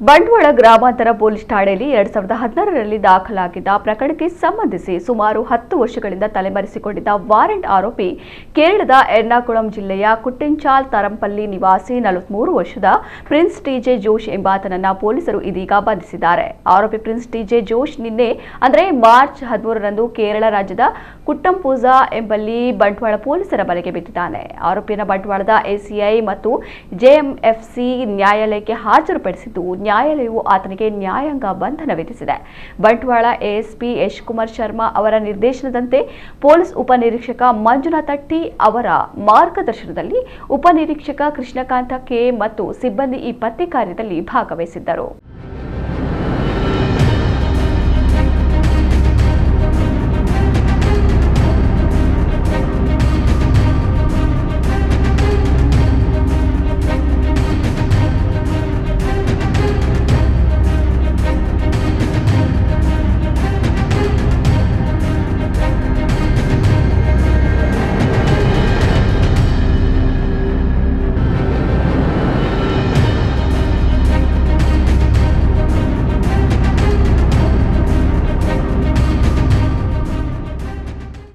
ಬಂಟ್ವಾಳ ಗ್ರಾಮಾಂತರ ಪೊಲೀಸ್ ಠಾಣೆಯಲ್ಲಿ 2016ರಲ್ಲಿ ದಾಖಲಾಗಿದ್ದ ಪ್ರಕರಣಕ್ಕೆ ಸಂಬಂಧಿಸಿ ಸುಮಾರು 10 ವರ್ಷಗಳಿಂದ ತಲೆಮರೆಸಿಕೊಂಡಿದ್ದ ವಾರೆಂಟ್ ಆರೋಪಿ ಕೇರಳದ ಎರ್ನಾಕುಳಂ ಜಿಲ್ಲೆಯ ಕುಟ್ಟಿಂಚಾಲ್ ತರಂಪಲ್ಲಿ ನಿವಾಸಿ 43 ವರ್ಷದ ಪ್ರಿನ್ಸ್ ಟಿಜೆ ಜೋಶ್ ಎಂಬಾತನನ್ನ ಪೊಲೀಸರು ಇದೀಗ ಬಂಧಿಸಿದ್ದಾರೆ. ಆರೋಪಿ ಪ್ರಿನ್ಸ್ ಟಿಜೆ ಜೋಶ್ ನಿನ್ನೆ ಅಂದರೆ ಮಾರ್ಚ್ 13ರಂದು ಕೇರಳ ರಾಜ್ಯದ ಕುಟ್ಟಂಪೂಜಾ ಎಂಬಲ್ಲಿ ಬಂಟ್ವಾಳ ಪೊಲೀಸರ ಬಲೆಗೆ ಬಿದ್ದಿದ್ದಾನೆ. ಆರೋಪಿಯನ್ನು ಬಂಟ್ವಾಳದ ಎಸಿಐ ಮತ್ತು ಜೆಎಂಎಫ್ಸಿ ನ್ಯಾಯಾಲಯಕ್ಕೆ ಹಾಜರುಪಡಿಸಿದ್ದು ನ್ಯಾಯಾಲಯವು ಆತನಿಗೆ ನ್ಯಾಯಾಂಗ ಬಂಧನ ವಿಧಿಸಿದೆ. ಬಂಟ್ವಾಳ ಎಎಸ್ಪಿ ಯಶ್ ಕುಮಾರ್ ಶರ್ಮಾ ಅವರ ನಿರ್ದೇಶನದಂತೆ ಪೊಲೀಸ್ ಉಪನಿರೀಕ್ಷಕ ಮಂಜುನಾಥ ಟಿ ಅವರ ಮಾರ್ಗದರ್ಶನದಲ್ಲಿ ಉಪನಿರೀಕ್ಷಕ ಕೃಷ್ಣಕಾಂತ ಕೆ ಮತ್ತು ಸಿಬ್ಬಂದಿ ಈ ಪತ್ತೆ ಕಾರ್ಯದಲ್ಲಿ ಭಾಗವಹಿಸಿದ್ದರು.